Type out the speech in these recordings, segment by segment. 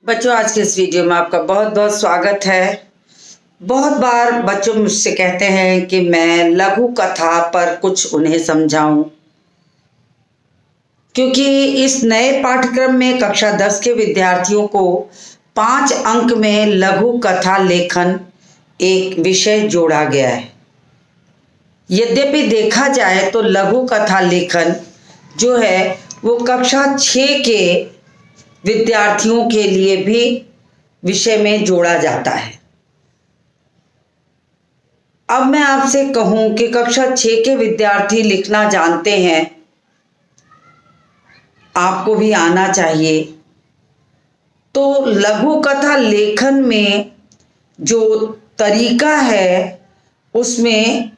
बच्चों, आज के इस वीडियो में आपका बहुत बहुत स्वागत है। बहुत बार बच्चों मुझसे कहते हैं कि मैं लघु कथा पर कुछ उन्हें समझाऊं, क्योंकि इस नए पाठ्यक्रम में कक्षा 10 के विद्यार्थियों को 5 अंक में लघु कथा लेखन एक विषय जोड़ा गया है। यद्यपि देखा जाए तो लघु कथा लेखन जो है वो कक्षा 6 के विद्यार्थियों के लिए भी विषय में जोड़ा जाता है। अब मैं आपसे कहूं कि कक्षा 6 के विद्यार्थी लिखना जानते हैं, आपको भी आना चाहिए। तो लघु कथा लेखन में जो तरीका है उसमें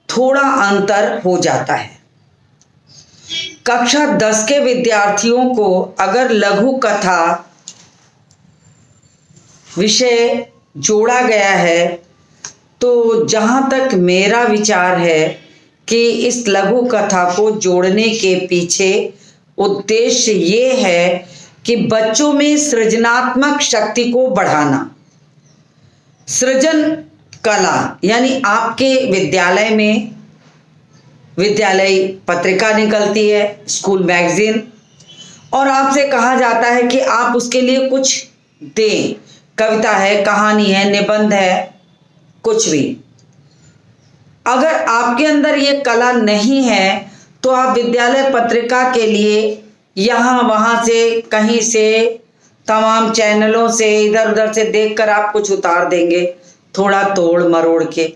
थोड़ा अंतर हो जाता है। कक्षा 10 के विद्यार्थियों को अगर लघु कथा विषय जोड़ा गया है तो जहाँ तक मेरा विचार है कि इस लघु कथा को जोड़ने के पीछे उद्देश्य ये है कि बच्चों में सृजनात्मक शक्ति को बढ़ाना। सृजन कला यानी आपके विद्यालय में विद्यालय पत्रिका निकलती है, स्कूल मैगजीन, और आपसे कहा जाता है कि आप उसके लिए कुछ दें। कविता है, कहानी है, निबंध है, कुछ भी। अगर आपके अंदर ये कला नहीं है तो आप विद्यालय पत्रिका के लिए यहाँ वहाँ से कहीं से तमाम चैनलों से इधर उधर से देखकर आप कुछ उतार देंगे, थोड़ा तोड़ मरोड़ के।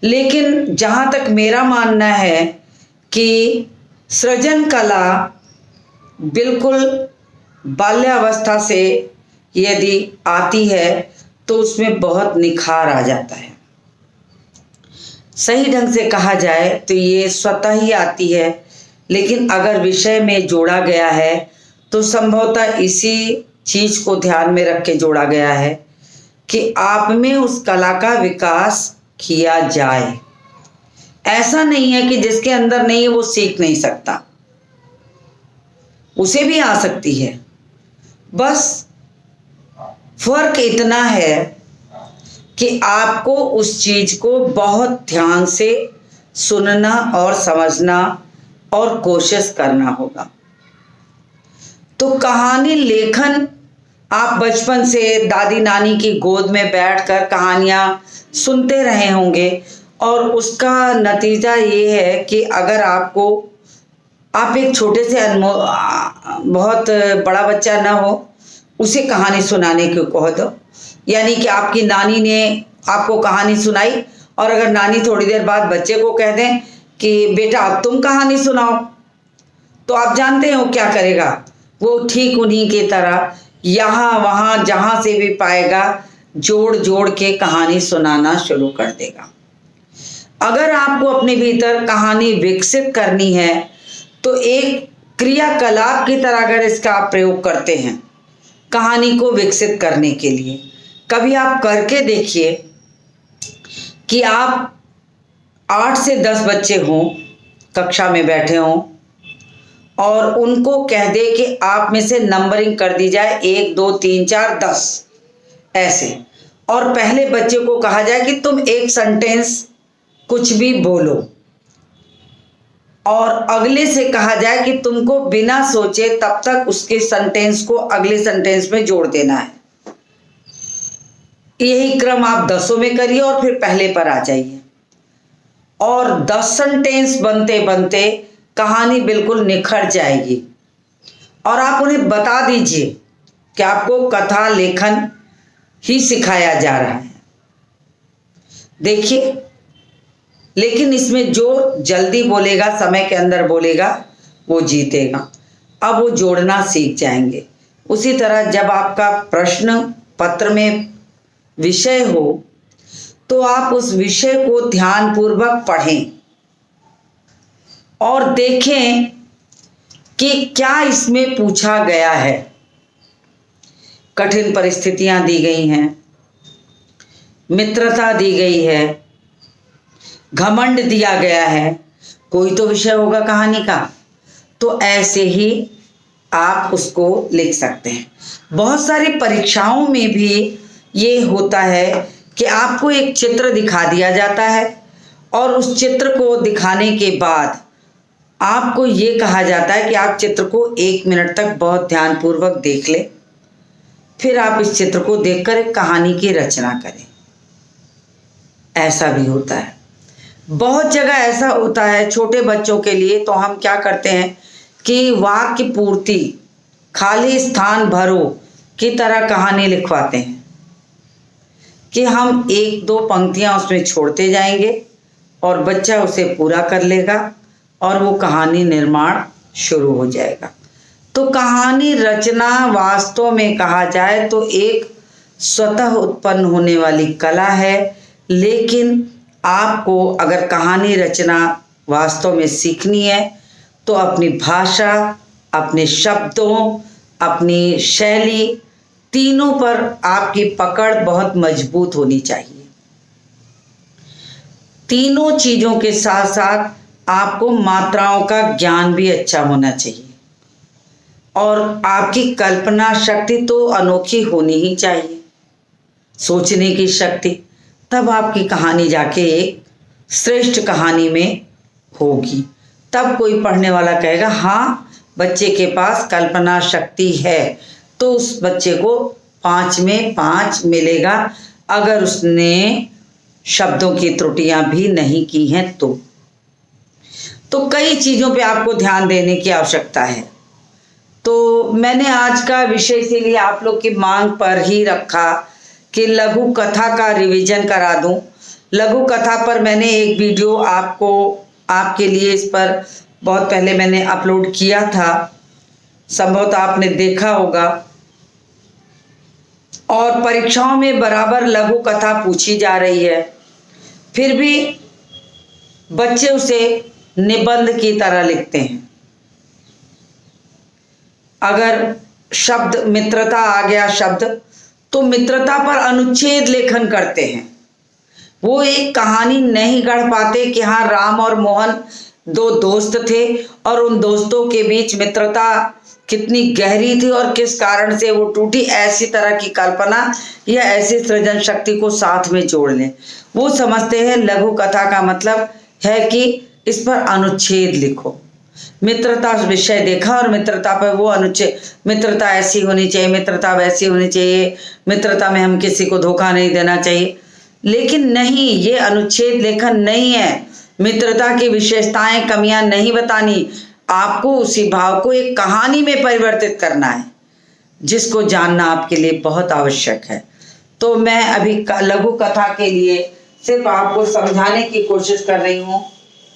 लेकिन जहाँ तक मेरा मानना है कि सृजन कला बिल्कुल बाल्यावस्था से यदि आती है तो उसमें बहुत निखार आ जाता है। सही ढंग से कहा जाए तो ये स्वतः ही आती है, लेकिन अगर विषय में जोड़ा गया है तो संभवतः इसी चीज को ध्यान में रख के जोड़ा गया है कि आप में उस कला का विकास किया जाए। ऐसा नहीं है कि जिसके अंदर नहीं है वो सीख नहीं सकता, उसे भी आ सकती है। बस फर्क इतना है कि आपको उस चीज को बहुत ध्यान से सुनना और समझना और कोशिश करना होगा। तो कहानी लेखन आप बचपन से दादी नानी की गोद में बैठकर कहानियां सुनते रहे होंगे, और उसका नतीजा ये है कि अगर आप एक छोटे से बहुत बड़ा बच्चा ना हो, उसे कहानी सुनाने को कह दो। यानी कि आपकी नानी ने आपको कहानी सुनाई और अगर नानी थोड़ी देर बाद बच्चे को कह दें कि बेटा अब तुम कहानी सुनाओ, तो आप जानते हो क्या करेगा वो? ठीक उन्हीं की तरह यहाँ वहाँ जहाँ से भी पाएगा जोड़ जोड़ के कहानी सुनाना शुरू कर देगा। अगर आपको अपने भीतर कहानी विकसित करनी है तो एक क्रियाकलाप की तरह अगर इसका आप प्रयोग करते हैं कहानी को विकसित करने के लिए, कभी आप करके देखिए कि आप 8 से 10 बच्चे हों, कक्षा में बैठे हों, और उनको कह दे कि आप में से नंबरिंग कर दी जाए 1 2 3 4 10 ऐसे, और पहले बच्चे को कहा जाए कि तुम एक सेंटेंस कुछ भी बोलो, और अगले से कहा जाए कि तुमको बिना सोचे तब तक उसके सेंटेंस को अगले सेंटेंस में जोड़ देना है। यही क्रम आप 10 में करिए और फिर पहले पर आ जाइए, और 10 सेंटेंस बनते बनते कहानी बिल्कुल निखर जाएगी। और आप उन्हें बता दीजिए कि आपको कथा लेखन ही सिखाया जा रहा है। देखिए, लेकिन इसमें जो जल्दी बोलेगा, समय के अंदर बोलेगा, वो जीतेगा। अब वो जोड़ना सीख जाएंगे। उसी तरह जब आपका प्रश्न पत्र में विषय हो तो आप उस विषय को ध्यानपूर्वक पढ़ें और देखें कि क्या इसमें पूछा गया है। कठिन परिस्थितियां दी गई हैं, मित्रता दी गई है, घमंड दिया गया है, कोई तो विषय होगा कहानी का। तो ऐसे ही आप उसको लिख सकते हैं। बहुत सारी परीक्षाओं में भी ये होता है कि आपको एक चित्र दिखा दिया जाता है और उस चित्र को दिखाने के बाद आपको ये कहा जाता है कि आप चित्र को 1 मिनट तक बहुत ध्यानपूर्वक देख लें, फिर आप इस चित्र को देखकर एक कहानी की रचना करें। ऐसा भी होता है। बहुत जगह ऐसा होता है छोटे बच्चों के लिए, तो हम क्या करते हैं कि वाक्य पूर्ति, खाली स्थान भरो की तरह कहानी लिखवाते हैं कि हम 1-2 पंक्तियां उसमें छोड़ते जाएंगे और बच्चा उसे पूरा कर लेगा और वो कहानी निर्माण शुरू हो जाएगा। तो कहानी रचना वास्तव में कहा जाए तो एक स्वतः उत्पन्न होने वाली कला है, लेकिन आपको अगर कहानी रचना वास्तव में सीखनी है तो अपनी भाषा, अपने शब्दों, अपनी शैली, तीनों पर आपकी पकड़ बहुत मजबूत होनी चाहिए। तीनों चीजों के साथ साथ आपको मात्राओं का ज्ञान भी अच्छा होना चाहिए और आपकी कल्पना शक्ति तो अनोखी होनी ही चाहिए, सोचने की शक्ति। तब आपकी कहानी जाके एक श्रेष्ठ कहानी में होगी। तब कोई पढ़ने वाला कहेगा हाँ, बच्चे के पास कल्पना शक्ति है, तो उस बच्चे को 5 में 5 मिलेगा अगर उसने शब्दों की त्रुटियां भी नहीं की हैं तो कई चीज़ों पे आपको ध्यान देने की आवश्यकता है। तो मैंने आज का विषय इसीलिए आप लोग की मांग पर ही रखा कि लघु कथा का रिवीजन करा दूं। लघु कथा पर मैंने एक वीडियो आपके लिए इस पर बहुत पहले मैंने अपलोड किया था, संभवतः आपने देखा होगा। और परीक्षाओं में बराबर लघु कथा पूछी जा रही है, फिर भी बच्चे उसे निबंध की तरह लिखते हैं। अगर शब्द मित्रता आ गया शब्द, तो मित्रता पर अनुच्छेद लेखन करते हैं। वो एक कहानी नहीं गढ़ पाते कि हाँ, राम और मोहन 2 दोस्त थे और उन दोस्तों के बीच मित्रता कितनी गहरी थी और किस कारण से वो टूटी। ऐसी तरह की कल्पना या ऐसी सृजन शक्ति को साथ में जोड़ लें। वो समझते हैं लघु कथा का मतलब है कि इस पर अनुच्छेद लिखो। मित्रता विषय देखा और मित्रता पर वो अनुच्छेद, मित्रता ऐसी होनी चाहिए, मित्रता वैसी होनी चाहिए, मित्रता में हम किसी को धोखा नहीं देना चाहिए। लेकिन नहीं, ये अनुच्छेद लेखन नहीं है। मित्रता की विशेषताएं, कमियां नहीं बतानी, आपको उसी भाव को एक कहानी में परिवर्तित करना है, जिसको जानना आपके लिए बहुत आवश्यक है। तो मैं अभी लघु कथा के लिए सिर्फ आपको समझाने की कोशिश कर रही हूँ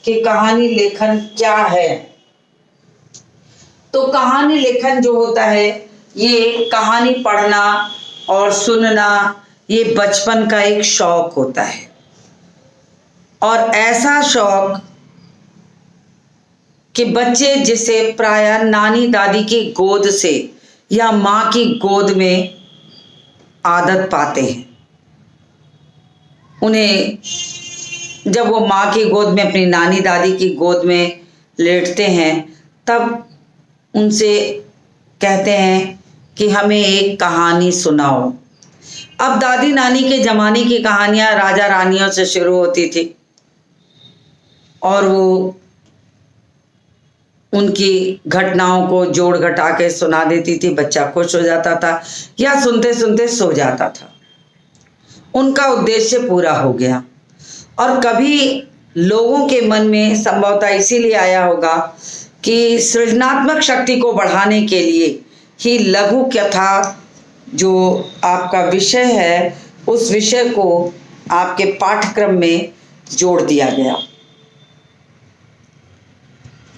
कि कहानी लेखन क्या है। तो कहानी लेखन जो होता है, ये कहानी पढ़ना और सुनना, ये बचपन का एक शौक होता है। और ऐसा शौक कि बच्चे जिसे प्रायः नानी दादी की गोद से या माँ की गोद में आदत पाते हैं, उन्हें जब वो माँ की गोद में, अपनी नानी दादी की गोद में लेटते हैं, तब उनसे कहते हैं कि हमें एक कहानी सुनाओ। अब दादी नानी के ज़माने की कहानियाँ राजा रानियों से शुरू होती थी और वो उनकी घटनाओं को जोड़ घटा के सुना देती थी। बच्चा खुश हो जाता था या सुनते सुनते सो जाता था। उनका उद्देश्य पूरा हो गया। और कभी लोगों के मन में संभवतः इसीलिए आया होगा कि सृजनात्मक शक्ति को बढ़ाने के लिए ही लघु कथा जो आपका विषय है, उस विषय को आपके पाठ्यक्रम में जोड़ दिया गया।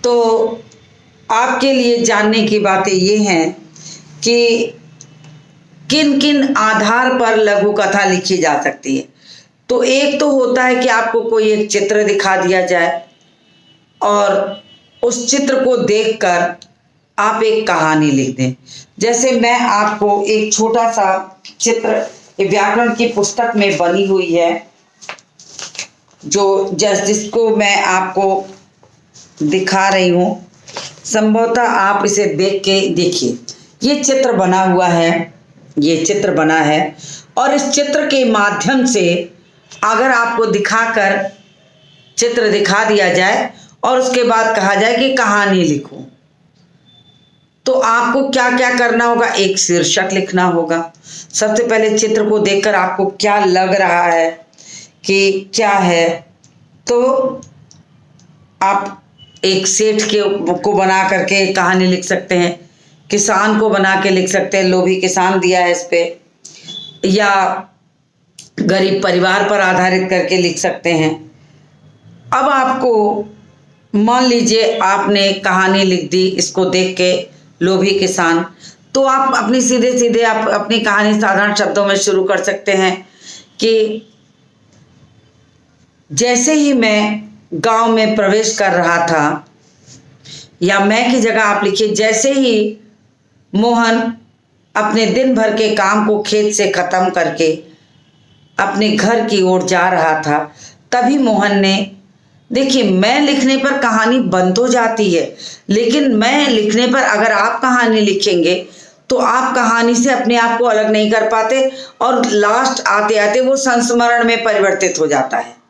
तो आपके लिए जानने की बातें ये हैं कि किन किन आधार पर लघु कथा लिखी जा सकती है। तो एक तो होता है कि आपको कोई एक चित्र दिखा दिया जाए और उस चित्र को देखकर आप एक कहानी लिख दें। जैसे मैं आपको एक छोटा सा चित्र व्याकरण की पुस्तक में बनी हुई है, जिसको मैं आपको दिखा रही हूँ। संभवतः आप इसे देख के देखिए, ये चित्र बना हुआ है, ये चित्र बना है, और इस चित्र के माध्यम से अगर आपको दिखाकर चित्र दिखा दिया जाए और उसके बाद कहा जाए कि कहानी लिखो, तो आपको क्या क्या करना होगा? एक शीर्षक लिखना होगा। सबसे पहले चित्र को देखकर आपको क्या लग रहा है कि क्या है, तो आप एक सेठ को बना करके कहानी लिख सकते हैं, किसान को बना के लिख सकते हैं, लोभी किसान दिया है इस पे, या गरीब परिवार पर आधारित करके लिख सकते हैं। अब आपको मान लीजिए आपने कहानी लिख दी इसको देख के, लोभी किसान, तो आप अपनी सीधे सीधे आप अपनी कहानी साधारण शब्दों में शुरू कर सकते हैं कि जैसे ही मैं गांव में प्रवेश कर रहा था, या मैं की जगह आप लिखिए, जैसे ही मोहन अपने दिन भर के काम को खेत से खत्म करके अपने घर की ओर जा रहा था, तभी मोहन ने, देखिए मैं लिखने पर कहानी बन तो जाती है, लेकिन मैं लिखने पर अगर आप कहानी लिखेंगे तो आप कहानी से अपने आप को अलग नहीं कर पाते, और लास्ट आते आते वो संस्मरण में परिवर्तित हो जाता है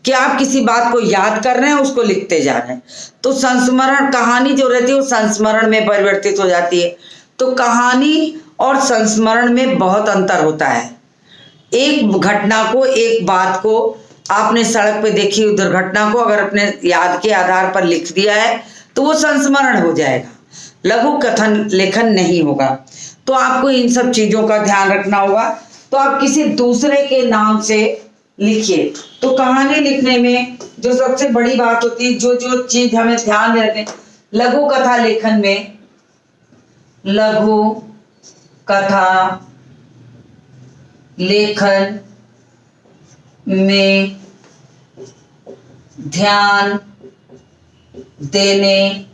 कि आप किसी बात को याद कर रहे हैं, उसको लिखते जा रहे हैं, तो संस्मरण, कहानी जो रहती है वो संस्मरण में परिवर्तित हो जाती है। तो कहानी और संस्मरण में बहुत अंतर होता है। एक घटना को, एक बात को आपने सड़क पे देखी हुई दुर्घटना को अगर अपने याद के आधार पर लिख दिया है तो वो संस्मरण हो जाएगा, लघु कथन लेखन नहीं होगा। तो आपको इन सब चीजों का ध्यान रखना होगा। तो आप किसी दूसरे के नाम से लिखिए। तो कहानी लिखने में जो सबसे बड़ी बात होती है, जो चीज हमें ध्यान में रखें, लघु कथा लेखन में, लघु कथा लेखन में ध्यान देने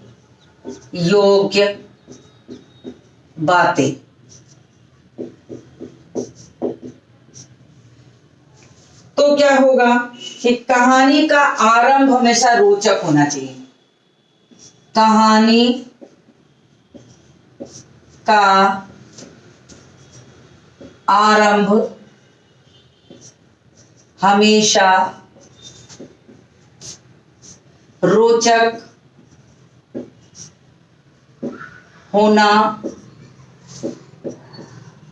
योग्य बातें। तो क्या होगा कि कहानी का आरंभ हमेशा रोचक होना चाहिए। कहानी का आरंभ हमेशा रोचक होना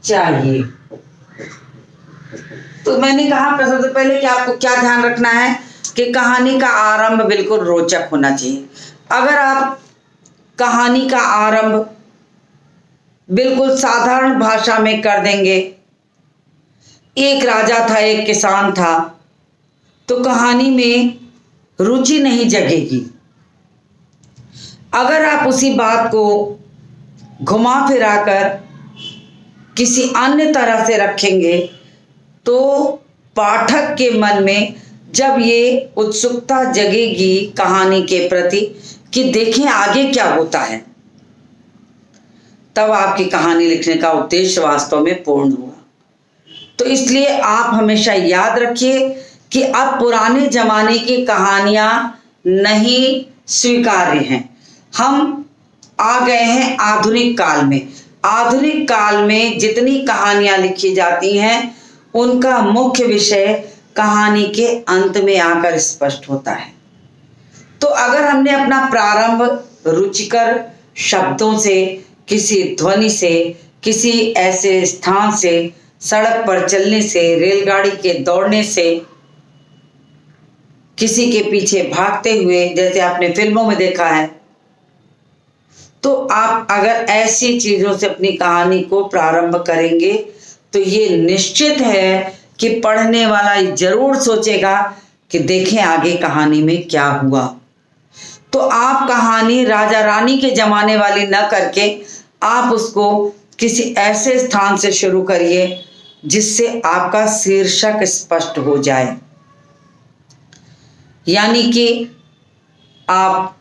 चाहिए। तो मैंने कहा सबसे पहले कि आपको क्या ध्यान रखना है कि कहानी का आरंभ बिल्कुल रोचक होना चाहिए। अगर आप कहानी का आरंभ बिल्कुल साधारण भाषा में कर देंगे, एक राजा था, एक किसान था, तो कहानी में रुचि नहीं जगेगी। अगर आप उसी बात को घुमा फिराकर किसी अन्य तरह से रखेंगे तो पाठक के मन में जब ये उत्सुकता जगेगी कहानी के प्रति कि देखें आगे क्या होता है, तब आपकी कहानी लिखने का उद्देश्य वास्तव में पूर्ण हुआ। तो इसलिए आप हमेशा याद रखिए कि अब पुराने जमाने की कहानियां नहीं स्वीकार्य हैं। हम आ गए हैं आधुनिक काल में। आधुनिक काल में जितनी कहानियां लिखी जाती हैं उनका मुख्य विषय कहानी के अंत में आकर स्पष्ट होता है। तो अगर हमने अपना प्रारंभ रुचिकर शब्दों से, किसी ध्वनि से, किसी ऐसे स्थान से, सड़क पर चलने से, रेलगाड़ी के दौड़ने से, किसी के पीछे भागते हुए, जैसे आपने फिल्मों में देखा है, तो आप अगर ऐसी चीजों से अपनी कहानी को प्रारंभ करेंगे तो ये निश्चित है कि पढ़ने वाला जरूर सोचेगा कि देखें आगे कहानी में क्या हुआ। तो आप कहानी राजा रानी के जमाने वाली न करके आप उसको किसी ऐसे स्थान से शुरू करिए जिससे आपका शीर्षक स्पष्ट हो जाए। यानी कि आप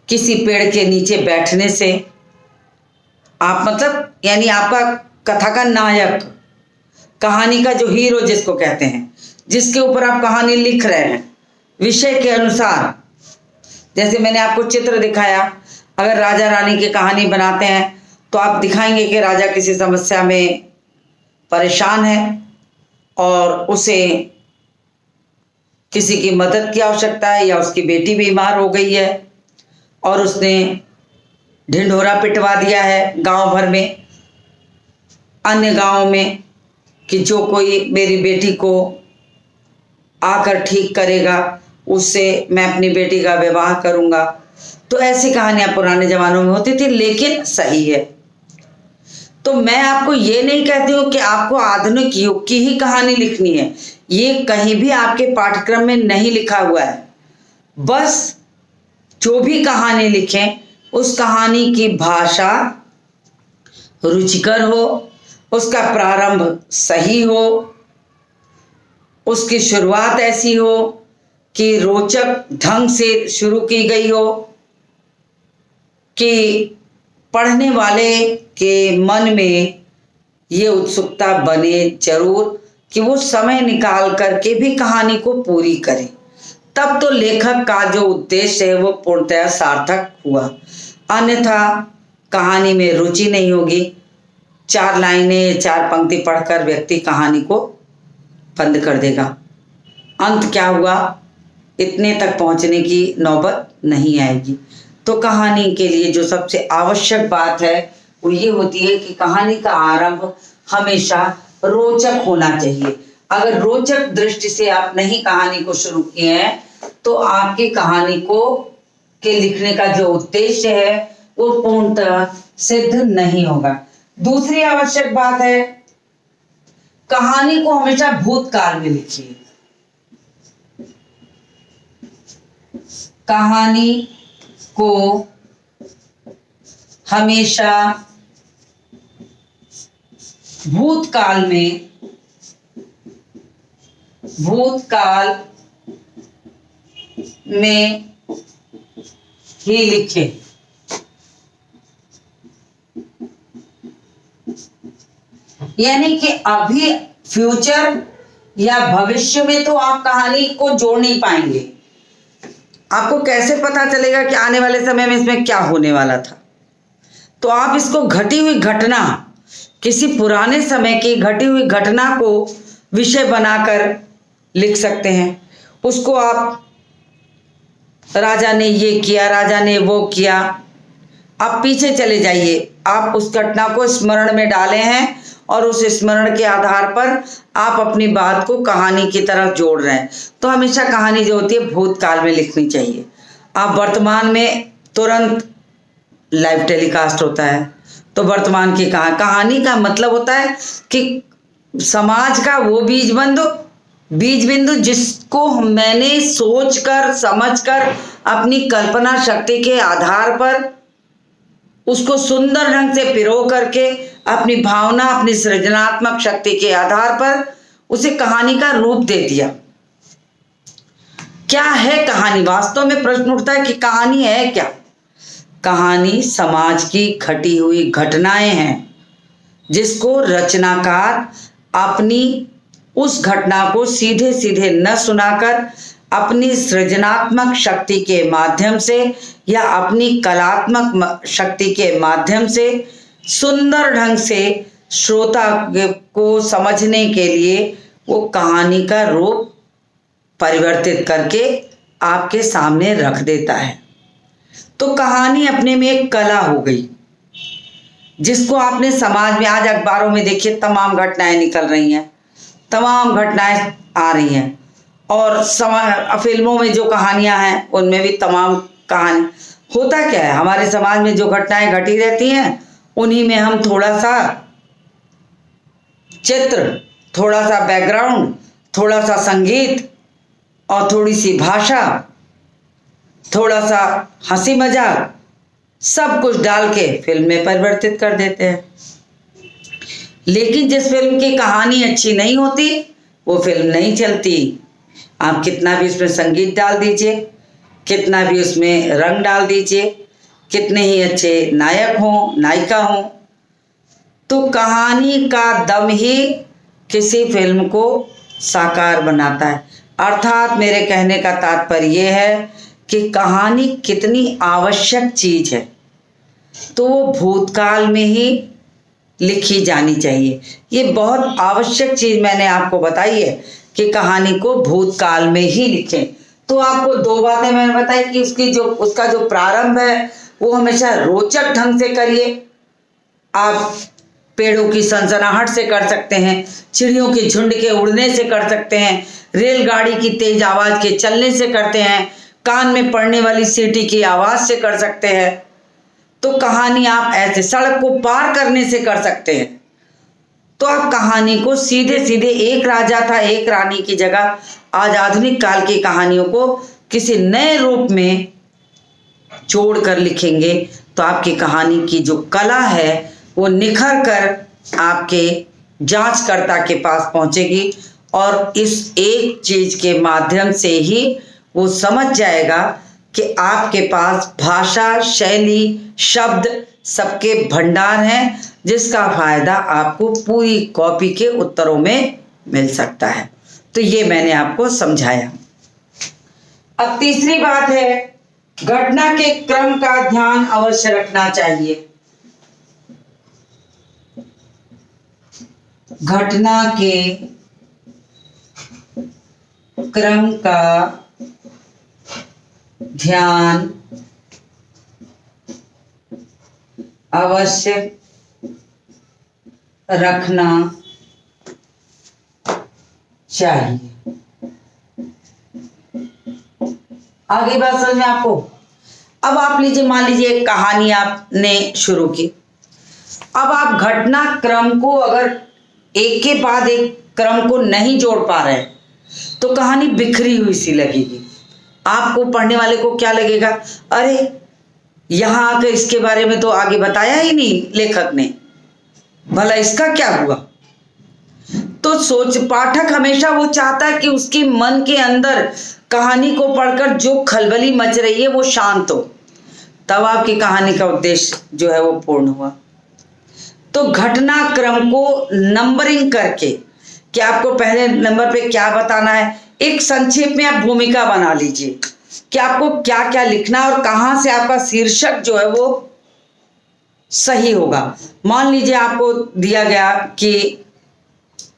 किसी पेड़ के नीचे बैठने से, आप मतलब यानी आपका कथा का नायक, कहानी का जो हीरो जिसको कहते हैं, जिसके ऊपर आप कहानी लिख रहे हैं विषय के अनुसार, जैसे मैंने आपको चित्र दिखाया, अगर राजा रानी की कहानी बनाते हैं तो आप दिखाएंगे कि राजा किसी समस्या में परेशान है और उसे किसी की मदद की आवश्यकता है, या उसकी बेटी बीमार हो गई है और उसने ढिंढोरा पिटवा दिया है गांव भर में, अन्य गांव में, कि जो कोई मेरी बेटी को आकर ठीक करेगा उससे मैं अपनी बेटी का विवाह करूंगा। तो ऐसी कहानियां पुराने जमानों में होती थी, लेकिन सही है। तो मैं आपको ये नहीं कहती हूँ कि आपको आधुनिक युग की ही कहानी लिखनी है, ये कहीं भी आपके पाठ्यक्रम में नहीं लिखा हुआ है। बस जो भी कहानी लिखें उस कहानी की भाषा रुचिकर हो, उसका प्रारंभ सही हो, उसकी शुरुआत ऐसी हो कि रोचक ढंग से शुरू की गई हो कि पढ़ने वाले के मन में ये उत्सुकता बने जरूर कि वो समय निकाल करके भी कहानी को पूरी करे। तब तो लेखक का जो उद्देश्य है वो पूर्णतः सार्थक हुआ। अन्यथा कहानी में रुचि नहीं होगी, 4 लाइनें 4 पंक्ति पढ़कर व्यक्ति कहानी को बंद कर देगा। अंत क्या हुआ, इतने तक पहुंचने की नौबत नहीं आएगी। तो कहानी के लिए जो सबसे आवश्यक बात है वो ये होती है कि कहानी का आरंभ हमेशा रोचक होना चाहिए। अगर रोचक दृष्टि से आप नहीं कहानी को शुरू किए हैं तो आपकी कहानी को के लिखने का जो उद्देश्य है वो पूर्णतः सिद्ध नहीं होगा। दूसरी आवश्यक बात है, कहानी को हमेशा भूतकाल में लिखिए। कहानी को हमेशा भूतकाल में ही लिखे। यानी कि अभी फ्यूचर या भविष्य में तो आप कहानी को जोड़ नहीं पाएंगे। आपको कैसे पता चलेगा कि आने वाले समय में इसमें क्या होने वाला था? तो आप इसको घटी हुई घटना, किसी पुराने समय की घटी हुई घटना को विषय बनाकर लिख सकते हैं। उसको आप राजा ने ये किया, राजा ने वो किया, आप पीछे चले जाइए, आप उस घटना को स्मरण में डाले हैं और उस स्मरण के आधार पर आप अपनी बात को कहानी की तरफ जोड़ रहे हैं। तो हमेशा कहानी जो होती है भूतकाल में लिखनी चाहिए। आप वर्तमान में तुरंत लाइव टेलीकास्ट होता है तो वर्तमान की कहानी का मतलब होता है कि समाज का वो बीज बिंदु जिसको मैंने सोचकर समझकर अपनी कल्पना शक्ति के आधार पर उसको सुंदर ढंग से पिरो करके अपनी भावना, अपनी सृजनात्मक शक्ति के आधार पर उसे कहानी का रूप दे दिया। क्या है कहानी? वास्तव में प्रश्न उठता है कि कहानी है क्या? कहानी समाज की घटी हुई घटनाएं हैं जिसको रचनाकार अपनी उस घटना को सीधे सीधे न सुनाकर अपनी सृजनात्मक शक्ति के माध्यम से या अपनी कलात्मक शक्ति के माध्यम से सुंदर ढंग से श्रोता को समझने के लिए वो कहानी का रूप परिवर्तित करके आपके सामने रख देता है। तो कहानी अपने में एक कला हो गई जिसको आपने समाज में, आज अखबारों में देखिए तमाम घटनाएं निकल रही हैं, तमाम घटनाएं आ रही हैं, और फिल्मों में जो कहानियां हैं उनमें भी तमाम कहानी। होता क्या है, हमारे समाज में जो घटनाएं घटी रहती हैं उन्हीं में हम थोड़ा सा चित्र, थोड़ा सा बैकग्राउंड, थोड़ा सा संगीत और थोड़ी सी भाषा, थोड़ा सा हंसी मजाक, सब कुछ डाल के फिल्म में परिवर्तित कर देते हैं। लेकिन जिस फिल्म की कहानी अच्छी नहीं होती वो फिल्म नहीं चलती। आप कितना भी उसमें संगीत डाल दीजिए, कितना भी उसमें रंग डाल दीजिए, कितने ही अच्छे नायक हों, नायिका हों, तो कहानी का दम ही किसी फिल्म को साकार बनाता है। अर्थात मेरे कहने का तात्पर्य यह है कि कहानी कितनी आवश्यक चीज है, तो वो भूतकाल में ही लिखी जानी चाहिए। ये बहुत आवश्यक चीज मैंने आपको बताई है कि कहानी को भूतकाल में ही लिखें। तो आपको दो बातें मैंने बताई कि उसका जो प्रारंभ है वो हमेशा रोचक ढंग से करिए। आप पेड़ों की सनसनाहट से कर सकते हैं, चिड़ियों के झुंड के उड़ने से कर सकते हैं, रेलगाड़ी की तेज आवाज के चलने से करते हैं, कान में पड़ने वाली सीटी की आवाज से कर सकते हैं। तो कहानी आप ऐसे सड़क को पार करने से कर सकते हैं। तो आप कहानी को सीधे सीधे एक राजा था एक रानी की जगह आज आधुनिक काल की कहानियों को किसी नए रूप में जोड़ कर लिखेंगे तो आपकी कहानी की जो कला है वो निखर कर आपके जांचकर्ता के पास पहुंचेगी और इस एक चीज के माध्यम से ही वो समझ जाएगा कि आपके पास भाषा, शैली, शब्द सबके भंडार हैं, जिसका फायदा आपको पूरी कॉपी के उत्तरों में मिल सकता है। तो ये मैंने आपको समझाया। अब तीसरी बात है, घटना के क्रम का ध्यान अवश्य रखना चाहिए। घटना के क्रम का ध्यान अवश्य रखना चाहिए। आगे बात समझ में आपको? अब आप लीजिए, मान लीजिए एक कहानी आपने शुरू की। अब आप घटना क्रम को अगर एक के बाद एक क्रम को नहीं जोड़ पा रहे तो कहानी बिखरी हुई सी लगेगी। आपको पढ़ने वाले को क्या लगेगा, अरे यहां आकर इसके बारे में तो आगे बताया ही नहीं लेखक ने, भला इसका क्या हुआ। तो पाठक हमेशा वो चाहता है कि उसके मन के अंदर कहानी को पढ़कर जो खलबली मच रही है वो शांत हो, तब आपकी कहानी का उद्देश्य जो है वो पूर्ण हुआ। तो घटनाक्रम को नंबरिंग करके कि आपको पहले नंबर पे क्या बताना है, एक संक्षेप में आप भूमिका बना लीजिए कि आपको क्या क्या लिखना है और कहां से आपका शीर्षक जो है वो सही होगा। मान लीजिए आपको दिया गया कि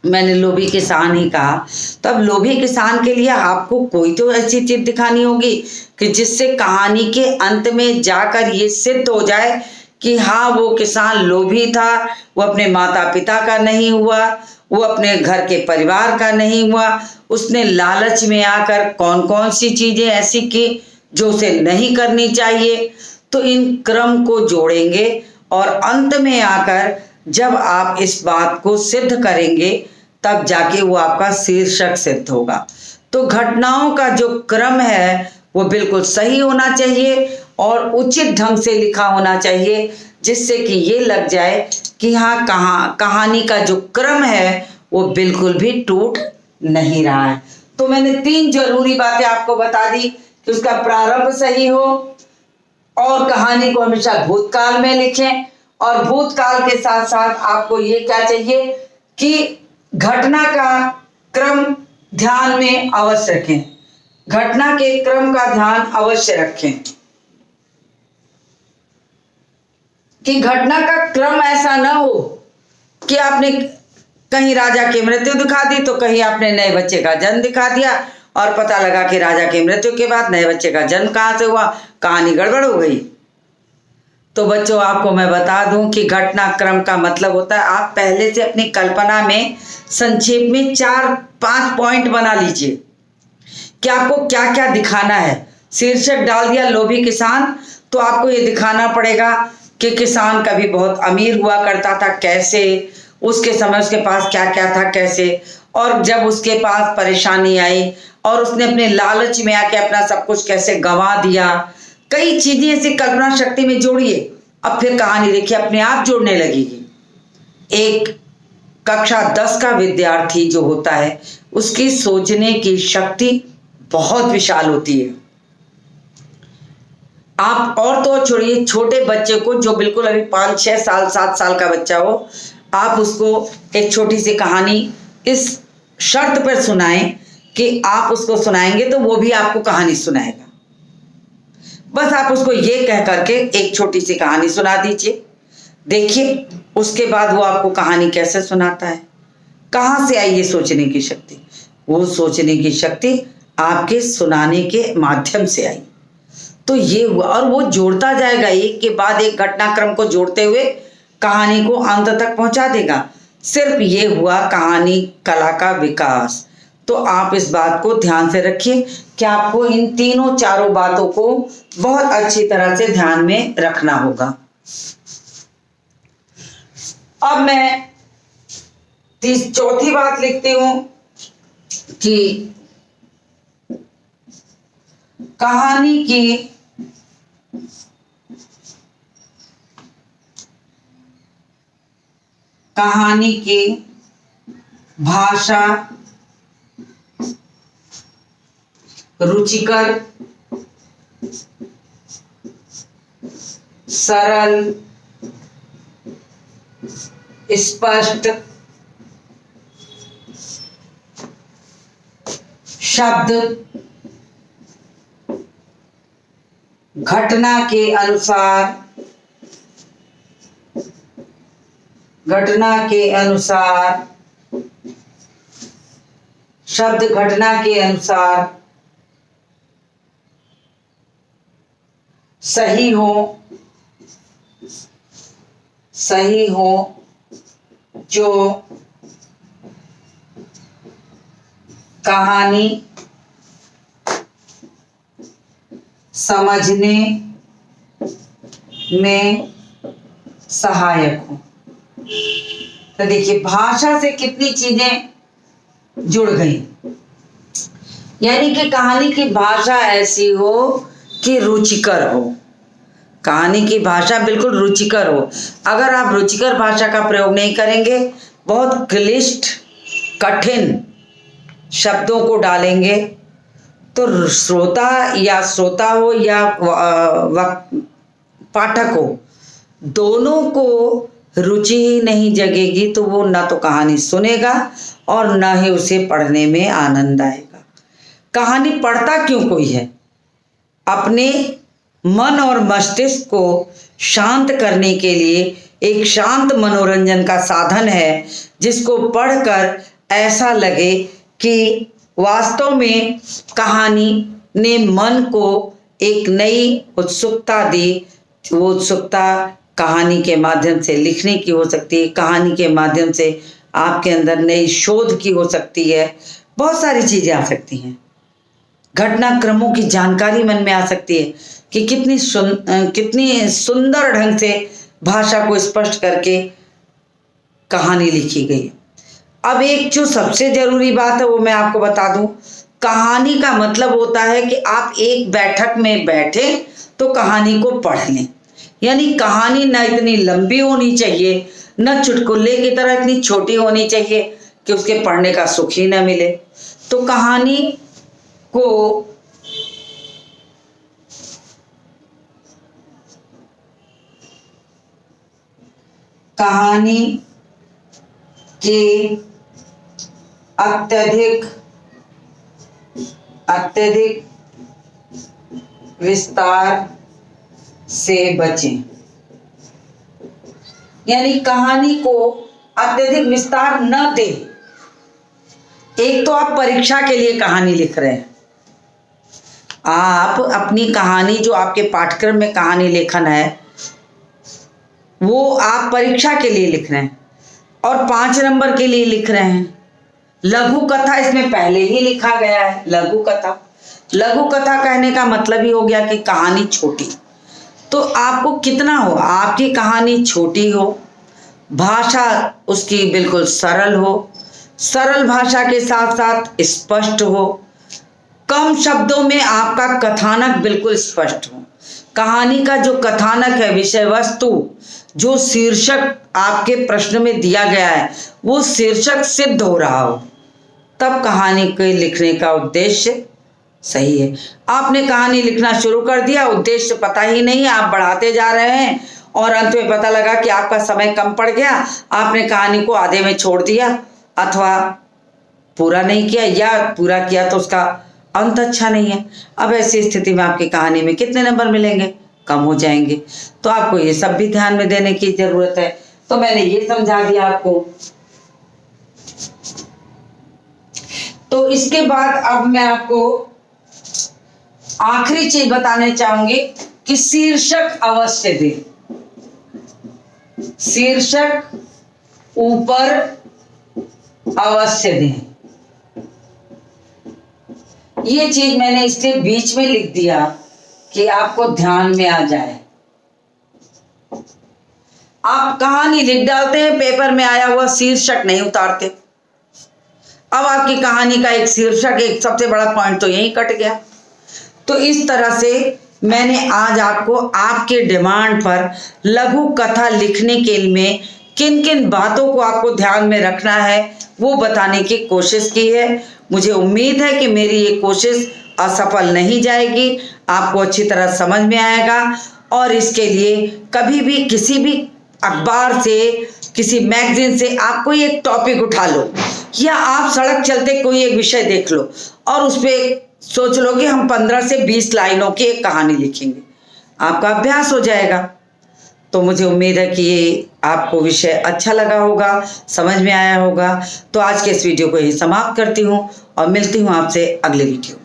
मैंने लोभी किसान ही कहा, तो अब लोभी किसान के लिए आपको कोई तो ऐसी चीज दिखानी होगी कि जिससे कहानी के अंत में जाकर ये सिद्ध हो जाए कि हाँ वो किसान लोभी था, वो अपने माता पिता का नहीं हुआ, वो अपने घर के परिवार का नहीं हुआ, उसने लालच में आकर कौन कौन सी चीजें ऐसी की जो उसे नहीं करनी चाहिए। तो इन क्रम को जोड़ेंगे और अंत में आकर जब आप इस बात को सिद्ध करेंगे तब जाके वो आपका शीर्षक सिद्ध होगा। तो घटनाओं का जो क्रम है वो बिल्कुल सही होना चाहिए और उचित ढंग से लिखा होना चाहिए, जिससे कि ये लग जाए कि हाँ कहानी का जो क्रम है वो बिल्कुल भी टूट नहीं रहा है। तो मैंने 3 जरूरी बातें आपको बता दी कि उसका प्रारंभ सही हो और कहानी को हमेशा भूतकाल में लिखें, और भूतकाल के साथ साथ आपको ये क्या चाहिए कि घटना का क्रम ध्यान में अवश्य रखें, घटना के क्रम का ध्यान अवश्य रखें कि घटना का क्रम ऐसा ना हो कि आपने कहीं राजा की मृत्यु दिखा दी तो कहीं आपने नए बच्चे का जन्म दिखा दिया और पता लगा कि राजा की मृत्यु के बाद नए बच्चे का जन्म कहां से हुआ, कहानी गड़बड़ हो गई। तो बच्चों आपको मैं बता दूं कि घटनाक्रम का मतलब होता है आप पहले से अपनी कल्पना में संक्षेप में 4-5 पॉइंट बना लीजिए कि आपको क्या क्या दिखाना है। शीर्षक डाल दिया लोभी किसान, तो आपको ये दिखाना पड़ेगा कि किसान कभी बहुत अमीर हुआ करता था, कैसे, उसके समय उसके पास क्या क्या था, कैसे, और जब उसके पास परेशानी आई और उसने अपने लालच में आके अपना सब कुछ कैसे गंवा दिया। कई चीजें ऐसी कल्पना शक्ति में जोड़िए, अब फिर कहानी देखिए अपने आप जोड़ने लगेगी। एक कक्षा 10 का विद्यार्थी जो होता है उसकी सोचने की शक्ति बहुत विशाल होती है। आप और तो छोड़िए, छोटे बच्चे को जो बिल्कुल अभी 5-6 साल 7 साल का बच्चा हो, आप उसको एक छोटी सी कहानी इस शर्त पर सुनाएं कि आप उसको सुनाएंगे तो वो भी आपको कहानी सुनाएगा। बस आप उसको ये कह करके एक छोटी सी कहानी सुना दीजिए। देखिए उसके बाद वो आपको कहानी कैसे सुनाता है। कहाँ से आई ये सोचने की शक्ति? वो सोचने की शक्ति आपके सुनाने के माध्यम से आई। तो ये हुआ, और वो जोड़ता जाएगा, एक के बाद एक घटनाक्रम को जोड़ते हुए कहानी को अंत तक पहुंचा देगा। सिर्फ ये हुआ कहानी कला का विकास। तो आप इस बात को ध्यान से रखिए कि आपको इन तीनों चारों बातों को बहुत अच्छी तरह से ध्यान में रखना होगा। अब मैं चौथी बात लिखती हूं कि कहानी की भाषा रुचिकर, सरल, स्पष्ट, शब्द घटना के अनुसार शब्द घटना के अनुसार सही हो जो कहानी समझने में सहायक हो। तो देखिए भाषा से कितनी चीजें जुड़ गई, यानी कि कहानी की भाषा ऐसी हो कि रुचिकर हो। कहानी की भाषा बिल्कुल रुचिकर हो। अगर आप रुचिकर भाषा का प्रयोग नहीं करेंगे, बहुत क्लिष्ट कठिन शब्दों को डालेंगे, तो श्रोता हो या पाठक हो, दोनों को रुचि ही नहीं जगेगी। तो वो ना तो कहानी सुनेगा और ना ही उसे पढ़ने में आनंद आएगा। कहानी पढ़ता क्यों कोई है? अपने मन और मस्तिष्क को शांत करने के लिए एक शांत मनोरंजन का साधन है, जिसको पढ़कर ऐसा लगे कि वास्तव में कहानी ने मन को एक नई उत्सुकता दी। वो उत्सुकता कहानी के माध्यम से लिखने की हो सकती है, कहानी के माध्यम से आपके अंदर नई शोध की हो सकती है, बहुत सारी चीजें आ सकती हैं। घटनाक्रमों की जानकारी मन में आ सकती है कि कितनी सुंदर ढंग से भाषा को स्पष्ट करके कहानी लिखी गई। अब एक जो सबसे जरूरी बात है वो मैं आपको बता दूं। कहानी का मतलब होता है कि आप एक बैठक में बैठे तो कहानी को पढ़ लें। यानी कहानी न इतनी लंबी होनी चाहिए, न चुटकुले की तरह इतनी छोटी होनी चाहिए कि उसके पढ़ने का सुख ही न मिले। तो कहानी के अत्यधिक विस्तार से बचें। यानी कहानी को अत्यधिक विस्तार न दे। एक तो आप परीक्षा के लिए कहानी लिख रहे हैं, आप अपनी कहानी जो आपके पाठ्यक्रम में कहानी लेखन है वो आप परीक्षा के लिए लिख रहे हैं और 5 नंबर के लिए लिख रहे हैं। लघु कथा इसमें पहले ही लिखा गया है। लघु कथा कहने का मतलब ही हो गया कि कहानी छोटी। तो आपको कितना हो, आपकी कहानी छोटी हो, भाषा उसकी बिल्कुल सरल हो, सरल भाषा के साथ साथ स्पष्ट हो, कम शब्दों में आपका कथानक बिल्कुल स्पष्ट हो। कहानी का जो कथानक है, विषय वस्तु, जो शीर्षक आपके प्रश्न में दिया गया है वो शीर्षक सिद्ध हो रहा हो, तब कहानी के लिखने का उद्देश्य सही है। आपने कहानी लिखना शुरू कर दिया, उद्देश्य पता ही नहीं, आप बढ़ाते जा रहे हैं और अंत में पता लगा कि आपका समय कम पड़ गया, आपने कहानी को आधे में छोड़ दिया अथवा पूरा नहीं किया, या पूरा किया तो उसका अंत अच्छा नहीं है। अब ऐसी स्थिति में आपकी कहानी में कितने नंबर मिलेंगे? कम हो जाएंगे। तो आपको ये सब भी ध्यान में देने की जरूरत है। तो मैंने ये समझा दिया आपको। तो इसके बाद अब मैं आपको आखिरी चीज बताने चाहूंगी कि शीर्षक अवश्य दें। शीर्षक ऊपर अवश्य दें। ये चीज मैंने इसके बीच में लिख दिया कि आपको ध्यान में आ जाए। आप कहानी लिख डालते हैं, पेपर में आया हुआ शीर्षक नहीं उतारते। अब आपकी कहानी का एक शीर्षक, एक सबसे बड़ा पॉइंट तो यही कट गया। तो इस तरह से मैंने आज आपको आपके डिमांड पर लघु कथा लिखने के लिए किन किन बातों को आपको ध्यान में रखना है वो बताने की कोशिश की है। मुझे उम्मीद है कि मेरी ये कोशिश असफल नहीं जाएगी, आपको अच्छी तरह समझ में आएगा। और इसके लिए कभी भी किसी भी अखबार से, किसी मैगजीन से आप कोई एक टॉपिक उठा लो, या आप सड़क चलते कोई एक विषय देख लो और उस पर सोच लो कि हम 15 से 20 लाइनों की एक कहानी लिखेंगे, आपका अभ्यास हो जाएगा। तो मुझे उम्मीद है कि ये आपको विषय अच्छा लगा होगा, समझ में आया होगा। तो आज के इस वीडियो को यही समाप्त करती हूँ और मिलती हूँ आपसे अगले वीडियो में।